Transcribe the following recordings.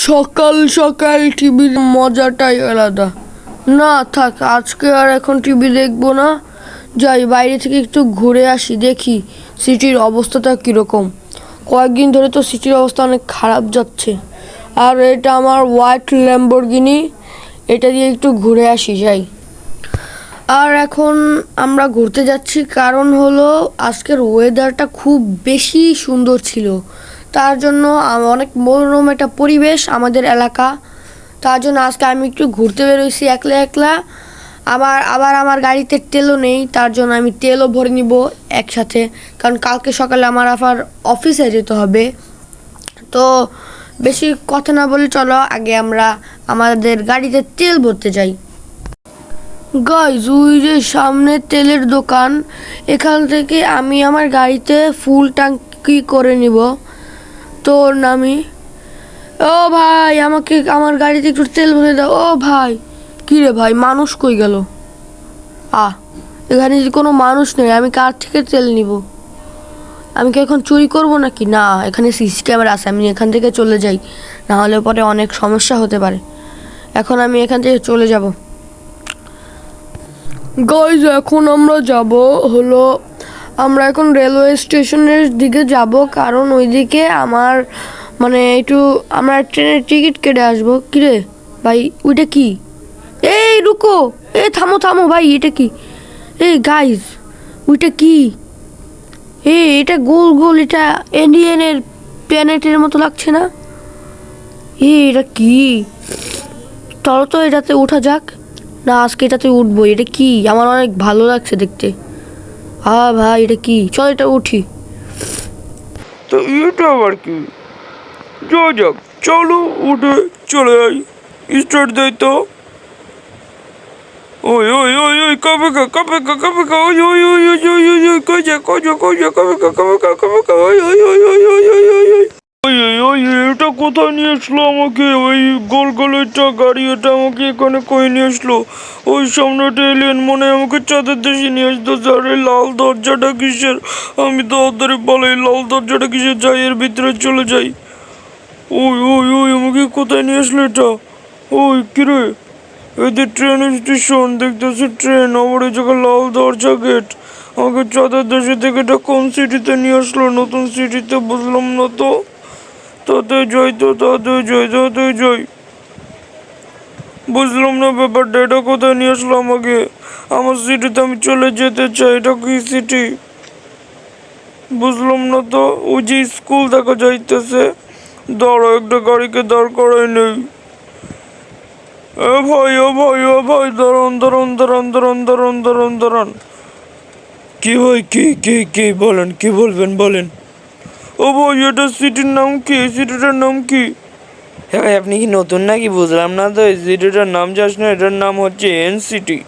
সকাল সকাল টিভির মজাটাই আলাদা। না থাক, আজকে আর এখন টিভি দেখবো না। যাই বাইরে থেকে একটু ঘুরে আসি, দেখি সিটির অবস্থাটা কীরকম। কয়েকদিন ধরে তো সিটির অবস্থা অনেক খারাপ যাচ্ছে। আর এটা আমার হোয়াইট ল্যাম্বরগিনি, এটা দিয়ে একটু ঘুরে আসি যাই। আর এখন আমরা ঘুরতে যাচ্ছি কারণ হলো আজকের ওয়েদারটা খুব বেশি সুন্দর ছিল। তার জন্য অনেক মনোরম একটা পরিবেশ আমাদের এলাকা। তার জন্য আজকে আমি একটু ঘুরতে বেরোইছি একলা একলা। আবার আমার গাড়িতে তেলও নেই, তার জন্য আমি তেলও ভরে নিব একসাথে, কারণ কালকে সকালে আমার আবার অফিসে যেতে হবে। তো বেশি কথা না বলে চলো আগে আমরা আমাদের গাড়িতে তেল ভরতে যাই। গাইজ, ওই যে সামনে তেলের দোকান, এখান থেকে আমি আমার গাড়িতে ফুল ট্যাঙ্কি করে নিব। তোর নামি, ও ভাই আমাকে আমার গাড়িতে একটু তেল ভরে দাও। ও ভাই, কী রে ভাই, মানুষ কই গেল? এখানে যদি কোনো মানুষ নেই, আমি কার থেকে তেল নিব? আমি কি এখন চুরি করব নাকি? না, এখানে সিসি ক্যামেরা আছে, আমি এখান থেকে চলে যাই, না হলে পরে অনেক সমস্যা হতে পারে। এখন আমি এখান থেকে চলে যাব। গাইজ, এখন আমরা যাব হলো, আমরা এখন রেলওয়ে স্টেশনের দিকে যাব, কারণ ওইদিকে আমার একটু আমরা ট্রেনের টিকিট কেটে আসবো। কিরে ভাই, ওইটা কি? এই রুকো, থামো থামো ভাই, এটা কি? গাইজ, ওইটা কি? এটা গোল গোল, এটা এলিয়েনের প্ল্যানেটের মতো লাগছে না? এটা কি? চলো তো এটাতে ওঠা যাক। না, আজকে এটাতে উঠবো। এটা কি? আমার অনেক ভালো লাগছে দেখতে। ভাই, এটা কি? চল এটা উঠি। তো এটা আবার কি? যাক, চলো উঠে চলে যাই। স্টার্ট দেয় তো। ওই ওই ওই ওই কবে ওই ওই ওই ওই ওই ওই ওই কই যা ওই ওই ওই ওই ওই ওই ওই ওই ওই এটা কোথায় নিয়ে আসলো আমাকে? ওই গোল গোল একটা গাড়ি, এটা আমাকে এখানে কই নিয়ে আসলো? ওই সামনেটা এলিয়েন মনে হয় আমাকে চাঁদের দেশে নিয়ে আসতো। স্যার, এই লাল দরজাটা কিসের? আমি তো ওদের বলে লাল দরজাটা কিসের, যাই এর ভিতরে চলে যাই। ওই ওই ওই আমাকে কোথায় নিয়ে আসলো এটা? ওই কিরে, এদের ট্রেন স্টেশন দেখতেছি, ট্রেন আবার এই জায়গায় লাল দরজা গেট। আমাকে চাঁদের দেশে থেকে এটা কোন সিটিতে নিয়ে আসলো? নতুন সিটিতে, বুঝলাম না তো। তাতে যাই বুঝলাম না ব্যাপারটা, এটা কোথায় নিয়ে আসলো আমাকে? আমার সিটিতে আমি চলে যেতে চাই। এটা কি সিটি? বুঝলাম না তো। ওই যে স্কুল দেখা যাইতেছে। দাঁড়া, একটা গাড়িকে দাঁড় করাই নেই। ও ভাই, দাঁড়ান। কি ভাই, কি বলেন, কি বলবেন বলেন। ও ভাই, এটা সিটির নাম কি? সিটিটার নাম কি? হ্যাঁ ভাই, আপনি কি নতুন নাকি? বুঝলাম না তো। এই সিটিটার নাম যাস না, এটার নাম হচ্ছে এন সিটি।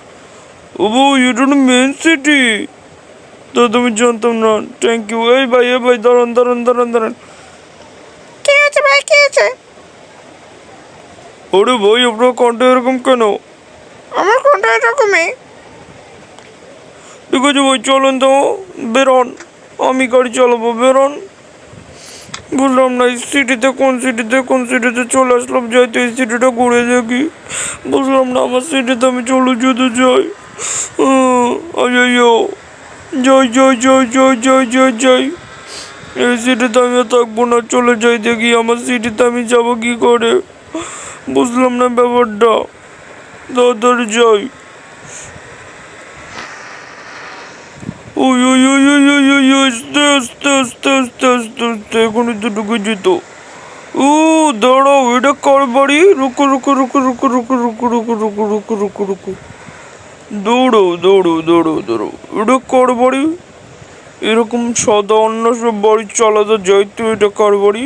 ও ভাই, এটা মেন সিটি? তো তুমি জানতাম না। Thank you. এই ভাই, দাঁড়ান। কি হয়েছে ভাই, কি হয়েছে? ওরে ভাই, আপনার কণ্ঠ এরকম কেন? আমার কোনটা এরকমই? ঠিক আছে ভাই, চলেন তো, বেরোন। আমি গাড়ি চালাবো, বেরোন। বুঝলাম না, এই সিটিতে কোন সিটিতে চলে আসলাম। যাইতে এই সিটিটা ঘুরে দেখি। বুঝলাম না, আমার সিটিতে আমি চলে যেতে চাই। আইয়ো, যাই। এই সিটিতে আমি থাকবো না, চলে যাই দেখি। আমার সিটিতে আমি যাবো কি করে? বুঝলাম না ব্যাপারটা। তাড়াতাড়ি যাই। ওই আস্তে, এখনই তো ঢুকে যেত। দাঁড়াও, এটা কার বাড়ি? রুকো। দৌড়ো। এটা কার বাড়ি? এরকম সাদা অন্য সব বাড়ি চালাতে যাই তো, এটা কার বাড়ি?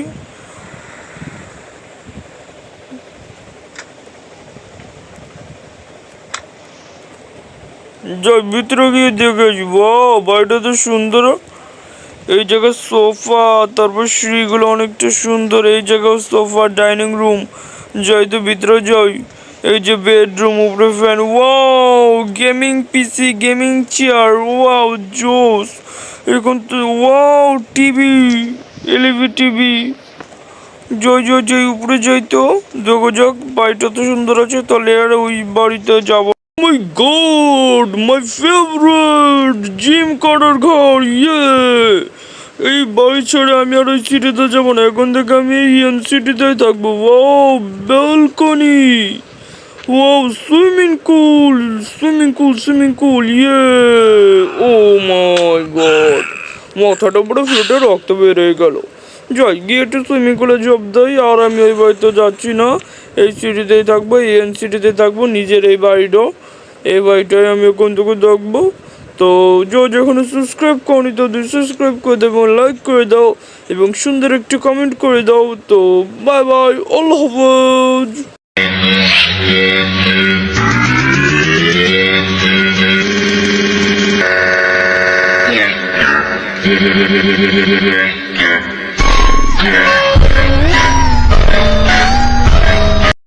যাই ভিতরে গিয়ে দেখে আসবো। বাড়িটা তো সুন্দর। এই জায়গায় সোফা, তারপর সিঁড়িগুলো অনেকটা সুন্দর। এই জায়গায় সোফা, ডাইনিং রুম। যাই তো ভিতরে যাই। এই যে বেডরুম, উপরে ফ্যান। ওয়াও, গেমিং পিসি, গেমিং চেয়ার। ওয়াও, জোস। এরকম তো। Wow, TV, LED TV. যাই উপরে যাই তো, দেখো যাক বাড়িটা তো সুন্দর আছে, তাহলে আর ওই বাড়িতে যাবো। মাই গড, মাই ফেভারিট জিম করার ঘর, ইয়ে! এই বাড়ি ছেড়ে আমি আর ওই সিটিতে যাবো না, এখন থেকে আমি এই সিটিতেই থাকবো। Wow, balcony! Wow, swimming pool, ইয়ে! ও মাই গড, মাথাটা পুরো ফেটে রক্ত বেরিয়ে গেল। যাই গিয়ে একটু সুইমিং পুলে ঝাঁপ দেই, আর আমি ওই বাড়িতে যাচ্ছি না, এই সিটিতেই থাকবো, এই সিটিতেই থাকবো, নিজের এই বাড়িটাই আমি এখন থেকে দেখবো। তো যেখানে সাবস্ক্রাইব করনি তাদের সাবস্ক্রাইব করে দেবো, লাইক করে দাও এবং সুন্দর একটি কমেন্ট করে দাও। তো বাই বাই, আল্লাহ হাফেজ। Yeah.